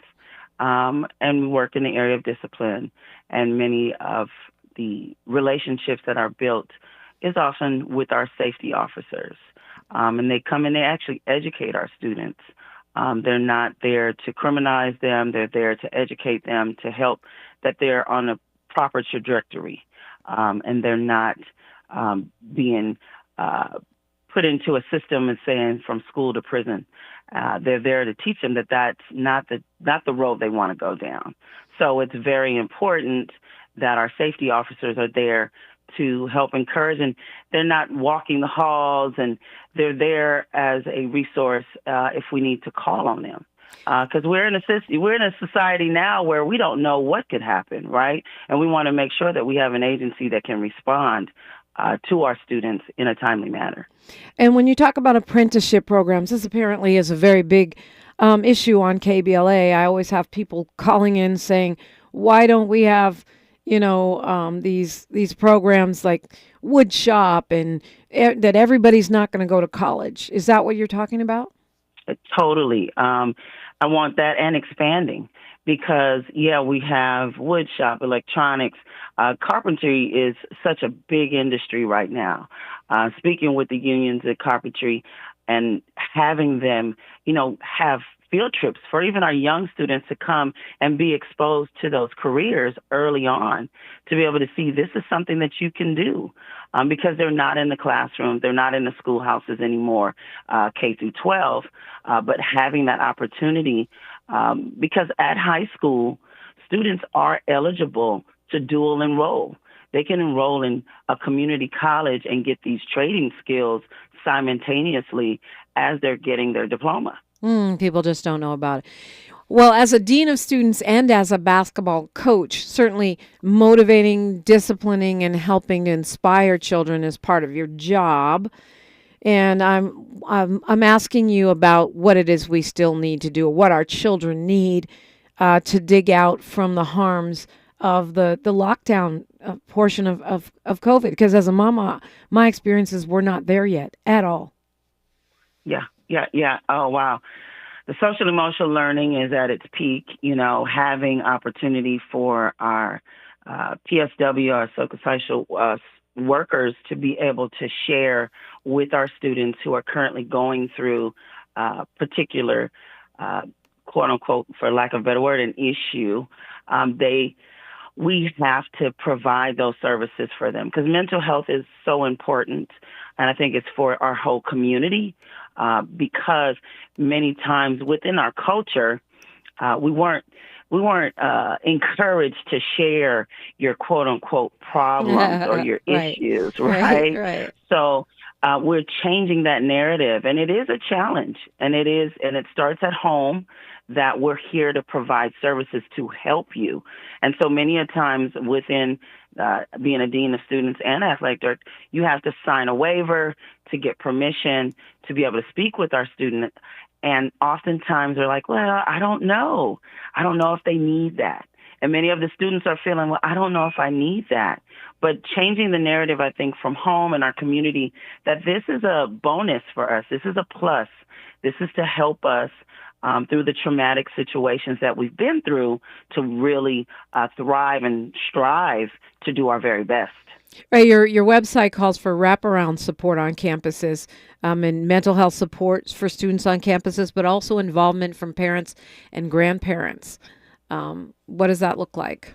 And we work in the area of discipline, and many of the relationships that are built is often with our safety officers. And they come and they actually educate our students. They're not there to criminalize them. They're there to educate them, to help that they're on a proper trajectory. And they're not being put into a system and saying from school to prison. They're there to teach them that that's not the road they want to go down. So it's very important that our safety officers are there to help encourage, and they're not walking the halls, and they're there as a resource if we need to call on them. Because we're in a society now where we don't know what could happen, right? And we want to make sure that we have an agency that can respond to our students in a timely manner. And when you talk about apprenticeship programs, this apparently is a very big issue on KBLA. I always have people calling in saying, why don't we have these programs like wood shop and that everybody's not going to go to college. Is that what you're talking about? Totally. I want that and expanding because, we have wood shop, electronics. Carpentry is such a big industry right now. Speaking with the unions at carpentry and having them, have field trips for even our young students to come and be exposed to those careers early on, to be able to see this is something that you can do because they're not in the classrooms, they're not in the schoolhouses anymore, K through 12, but having that opportunity because at high school, students are eligible to dual enroll. They can enroll in a community college and get these trading skills simultaneously as they're getting their diploma. People just don't know about it. Well, as a dean of students and as a basketball coach, certainly motivating, disciplining, and helping to inspire children is part of your job. And I'm asking you about what it is we still need to do, what our children need to dig out from the harms of the lockdown portion of COVID. Because as a mama, my experiences were not there yet at all. Yeah. Oh, wow. The social emotional learning is at its peak, having opportunity for our PSW, our psychosocial workers, to be able to share with our students who are currently going through particular, quote unquote, for lack of a better word, an issue. We have to provide those services for them because mental health is so important. And I think it's for our whole community because many times within our culture, we weren't encouraged to share your quote unquote problems or your issues, right? So we're changing that narrative, and it is a challenge, and it starts at home. That we're here to provide services to help you. And so many a times within being a dean of students and athletic director, you have to sign a waiver to get permission to be able to speak with our student. And oftentimes they're like, well, I don't know. I don't know if they need that. And many of the students are feeling, well, I don't know if I need that. But changing the narrative, I think, from home and our community, that this is a bonus for us. This is a plus. This is to help us through the traumatic situations that we've been through to really thrive and strive to do our very best. Right. Your website calls for wraparound support on campuses and mental health support for students on campuses, but also involvement from parents and grandparents. What does that look like?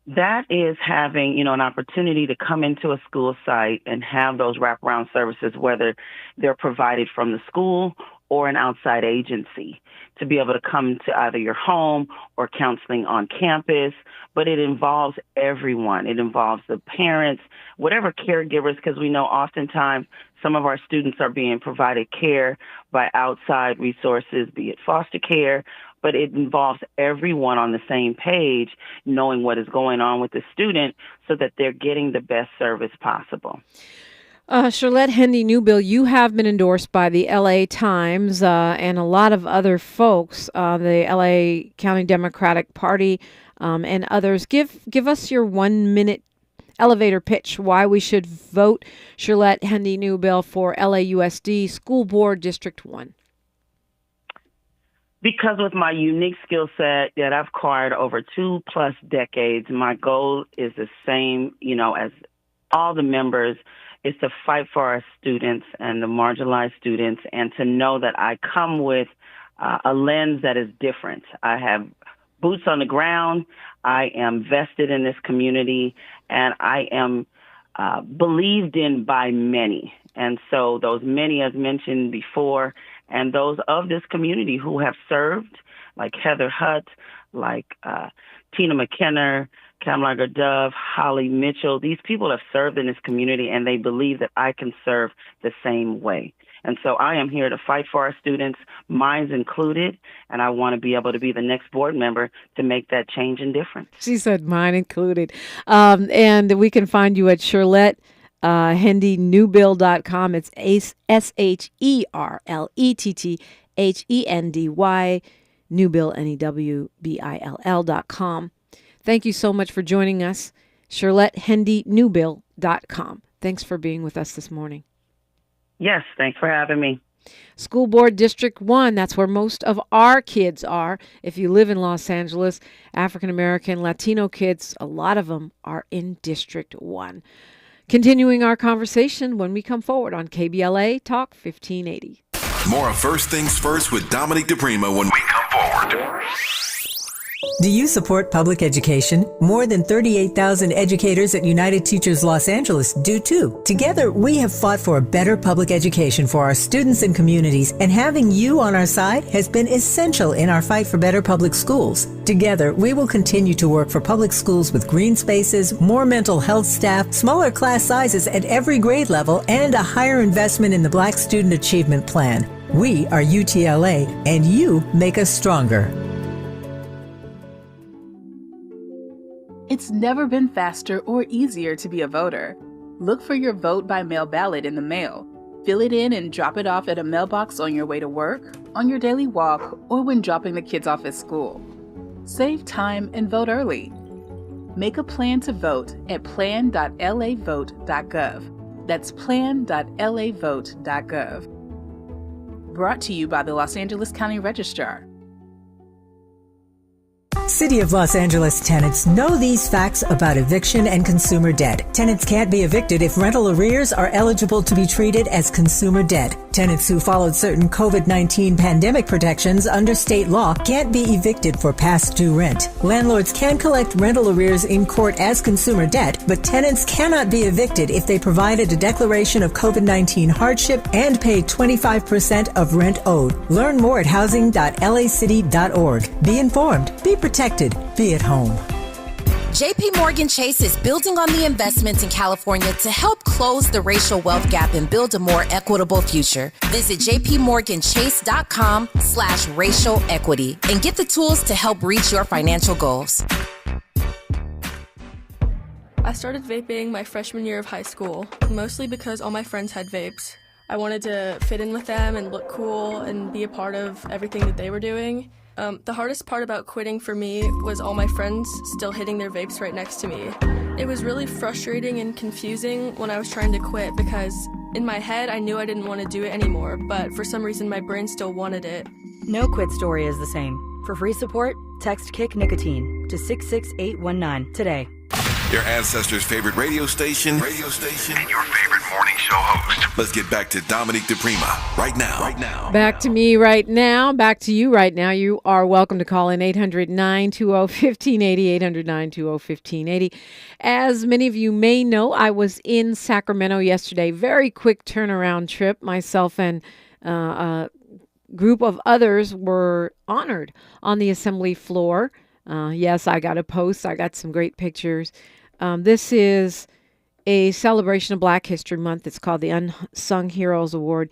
That is having, an opportunity to come into a school site and have those wraparound services, whether they're provided from the school or an outside agency, to be able to come to either your home or counseling on campus. But it involves everyone. It involves the parents, whatever caregivers, because we know oftentimes some of our students are being provided care by outside resources, be it foster care, but it involves everyone on the same page, knowing what is going on with the student so that they're getting the best service possible. Sherlett Hendy Newbill, you have been endorsed by the LA Times and a lot of other folks, the LA County Democratic Party and others. Give us your 1-minute elevator pitch why we should vote Sherlett Hendy Newbill for LAUSD School Board District 1. Because with my unique skill set that I've acquired over 2+ decades, my goal is the same, as all the members, is to fight for our students and the marginalized students, and to know that I come with a lens that is different. I have boots on the ground. I am vested in this community, and I am believed in by many. And so those many, as mentioned before, and those of this community who have served, like Heather Hutt, like Tina McKenna, Kamala Dove, Holly Mitchell, these people have served in this community, and they believe that I can serve the same way. And so I am here to fight for our students, mine included, and I want to be able to be the next board member to make that change and difference. She said mine included. And we can find you at SherlettHendyNewbill.com. It's SherlettHendy, Newbill, NEWBILL.com. Thank you so much for joining us. SherlettHendyNewbill.com. Thanks for being with us this morning. Yes, thanks for having me. School Board District 1, that's where most of our kids are. If you live in Los Angeles, African American, Latino kids, a lot of them are in District 1. Continuing our conversation when we come forward on KBLA Talk 1580. More of First Things First with Dominique DiPrima when we come forward. Do you support public education? More than 38,000 educators at United Teachers Los Angeles do too. Together, we have fought for a better public education for our students and communities, and having you on our side has been essential in our fight for better public schools. Together, we will continue to work for public schools with green spaces, more mental health staff, smaller class sizes at every grade level, and a higher investment in the Black Student Achievement Plan. We are UTLA, and you make us stronger. It's never been faster or easier to be a voter. Look for your vote by mail ballot in the mail. Fill it in and drop it off at a mailbox on your way to work, on your daily walk, or when dropping the kids off at school. Save time and vote early. Make a plan to vote at plan.lavote.gov. That's plan.lavote.gov. Brought to you by the Los Angeles County Registrar. City of Los Angeles tenants know these facts about eviction and consumer debt. Tenants can't be evicted if rental arrears are eligible to be treated as consumer debt. Tenants who followed certain COVID-19 pandemic protections under state law can't be evicted for past due rent. Landlords can collect rental arrears in court as consumer debt, but tenants cannot be evicted if they provided a declaration of COVID-19 hardship and paid 25% of rent owed. Learn more at housing.lacity.org. Be informed, be protected, be at home. JP Morgan Chase is building on the investments in California to help close the racial wealth gap and build a more equitable future. Visit jpmorganchase.com/racial equity and get the tools to help reach your financial goals. I started vaping my freshman year of high school, mostly because all my friends had vapes. I wanted to fit in with them and look cool and be a part of everything that they were doing. The hardest part about quitting for me was all my friends still hitting their vapes right next to me. It was really frustrating and confusing when I was trying to quit because in my head I knew I didn't want to do it anymore, but for some reason my brain still wanted it. No quit story is the same. For free support, text Kick Nicotine to 66819 today. Your ancestors' favorite radio station, and your favorite morning show host. Let's get back to Dominique DiPrima right now. Back to me right now. Back to you right now. You are welcome to call in 800-920-1580, 800-920-1580. As many of you may know, I was in Sacramento yesterday. Very quick turnaround trip. Myself and a group of others were honored on the assembly floor. Yes, I got a post. I got some great pictures. This is a celebration of Black History Month. It's called the Unsung Heroes Award.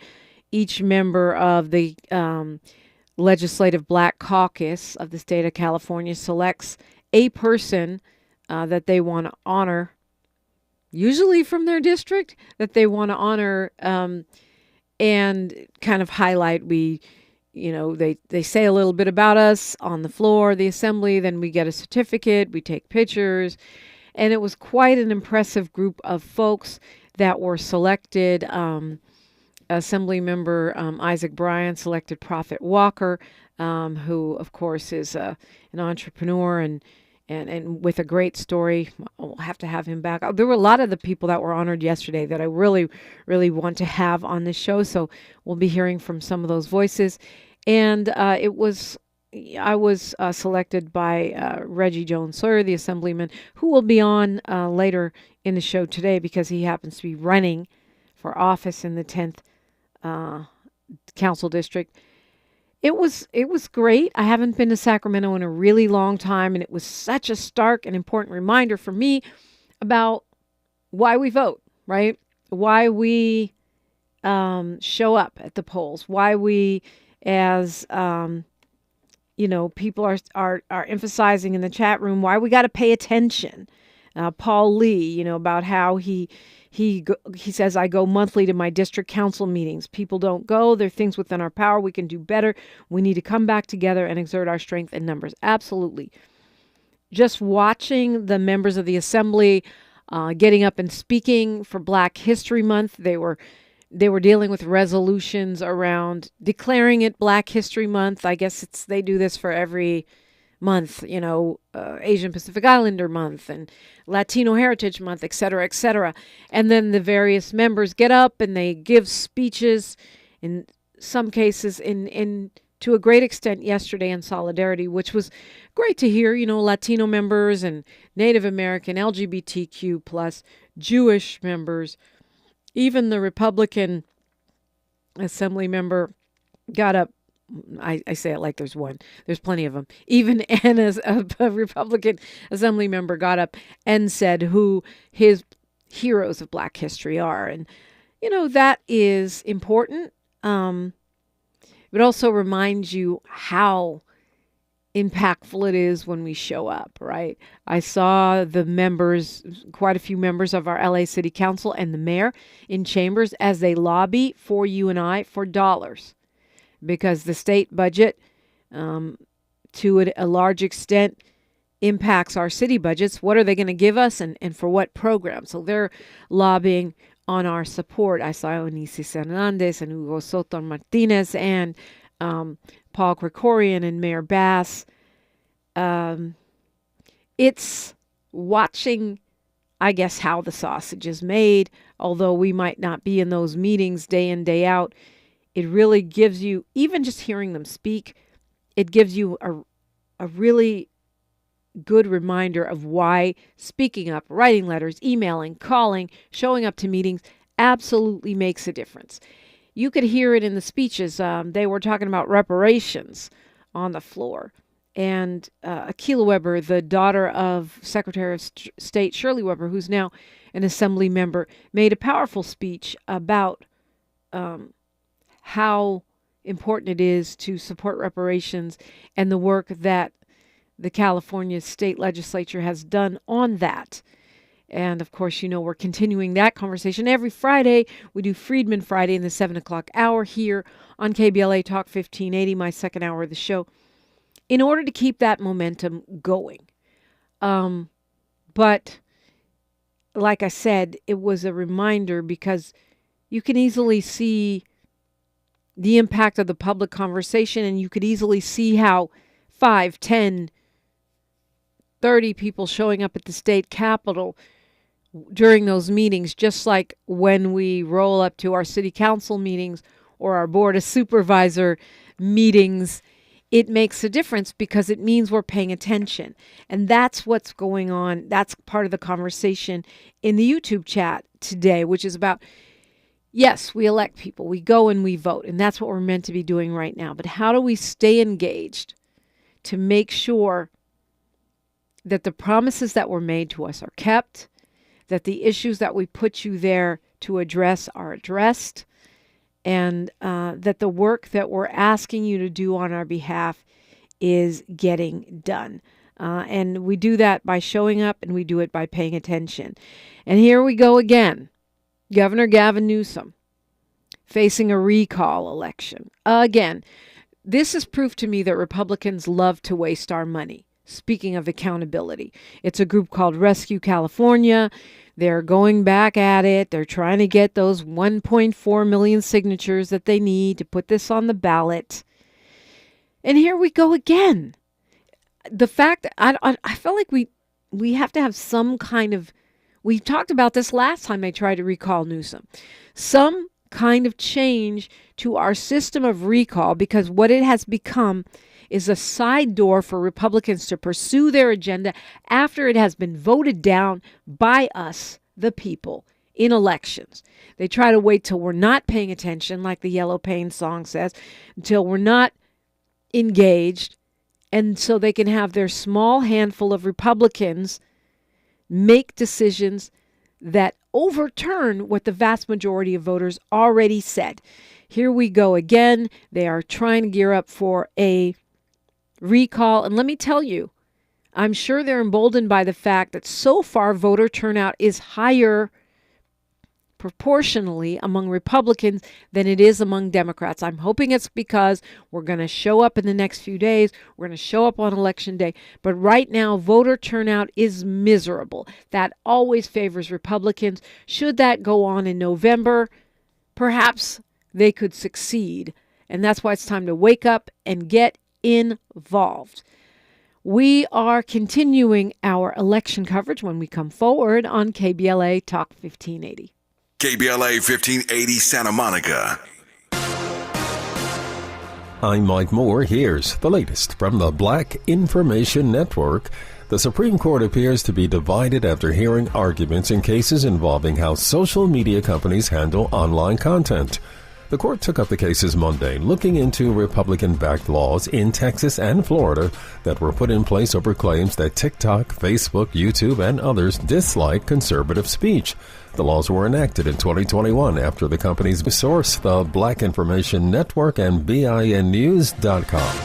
Each member of the Legislative Black Caucus of the state of California selects a person that they want to honor, usually from their district, that they want to honor and kind of highlight. They say a little bit about us on the floor of the assembly, then we get a certificate, we take pictures, and it was quite an impressive group of folks that were selected. Assembly member Isaac Bryan selected Prophet Walker, who of course is an entrepreneur and with a great story. We'll have to have him back. There were a lot of the people that were honored yesterday that I really, really want to have on this show. So we'll be hearing from some of those voices. And I was selected by Reggie Jones-Sawyer, the assemblyman, who will be on later in the show today because he happens to be running for office in the 10th Council District. It was great. I haven't been to Sacramento in a really long time, and it was such a stark and important reminder for me about why we vote, right? Why we show up at the polls, why we, as people are emphasizing in the chat room, why we got to pay attention. Paul Lee, about how he says, I go monthly to my district council meetings. People don't go. There are things within our power. We can do better. We need to come back together and exert our strength in numbers. Absolutely. just watching the members of the assembly getting up and speaking for Black History Month. They were dealing with resolutions around declaring it Black History Month. I guess they do this for every month, Asian Pacific Islander Month and Latino Heritage Month, et cetera, et cetera. And then the various members get up and they give speeches, in some cases in to a great extent yesterday in solidarity, which was great to hear, Latino members and Native American, LGBTQ plus, Jewish members. Even the Republican Assembly member got up. I say it like there's one. There's plenty of them. Even Anna's a Republican Assembly member got up and said who his heroes of Black history are. And, that is important. It also reminds you how impactful it is when we show up, right? I saw the members, quite a few members of our LA City Council and the mayor in chambers as they lobby for you and I for dollars, because the state budget, to a large extent, impacts our city budgets. What are they going to give us and for what program? So they're lobbying on our support. I saw Onisis Hernandez and Hugo Soto Martinez and Paul Krikorian and Mayor Bass. It's watching, I guess, how the sausage is made, although we might not be in those meetings day in, day out. It really gives you, even just hearing them speak, it gives you a really good reminder of why speaking up, writing letters, emailing, calling, showing up to meetings absolutely makes a difference. You could hear it in the speeches. They were talking about reparations on the floor. And Akilah Weber, the daughter of Secretary of State Shirley Weber, who's now an assembly member, made a powerful speech about how important it is to support reparations and the work that the California state legislature has done on that. And of course, we're continuing that conversation every Friday. We do Freedman Friday in the 7 o'clock hour here on KBLA Talk 1580, my second hour of the show, in order to keep that momentum going. But like I said, it was a reminder because you can easily see the impact of the public conversation, and you could easily see how 5, 10, 30 people showing up at the state capitol during those meetings, just like when we roll up to our city council meetings or our board of supervisor meetings, it makes a difference because it means we're paying attention. And that's what's going on. That's part of the conversation in the YouTube chat today, which is about, yes, we elect people, we go and we vote, and that's what we're meant to be doing right now. But how do we stay engaged to make sure that the promises that were made to us are kept, that the issues that we put you there to address are addressed, and that the work that we're asking you to do on our behalf is getting done. And we do that by showing up, and we do it by paying attention. And here we go again. Governor Gavin Newsom facing a recall election. Again, this is proof to me that Republicans love to waste our money. Speaking of accountability, it's a group called Rescue California. They're going back at it. They're trying to get those 1.4 million signatures that they need to put this on the ballot. And here we go again. The fact that I feel like we have to have some kind of, we talked about this last time they tried to recall Newsom, some kind of change to our system of recall, because what it has become is a side door for Republicans to pursue their agenda after it has been voted down by us, the people, in elections. They try to wait till we're not paying attention, like the Yellow Pain song says, until we're not engaged, and so they can have their small handful of Republicans make decisions that overturn what the vast majority of voters already said. Here we go again. They are trying to gear up for a recall. And let me tell you, I'm sure they're emboldened by the fact that so far voter turnout is higher proportionally among Republicans than it is among Democrats. I'm hoping it's because we're going to show up in the next few days. We're going to show up on Election Day. But right now, voter turnout is miserable. That always favors Republicans. Should that go on in November, perhaps they could succeed. And that's why it's time to wake up and get involved. We are continuing our election coverage when we come forward on KBLA Talk 1580. KBLA 1580 Santa Monica. I'm Mike Moore. Here's the latest from the Black Information Network. The Supreme Court appears to be divided after hearing arguments in cases involving how social media companies handle online content. The court took up the cases Monday, looking into Republican-backed laws in Texas and Florida that were put in place over claims that TikTok, Facebook, YouTube, and others dislike conservative speech. The laws were enacted in 2021 after the companies source the Black Information Network and BINnews.com.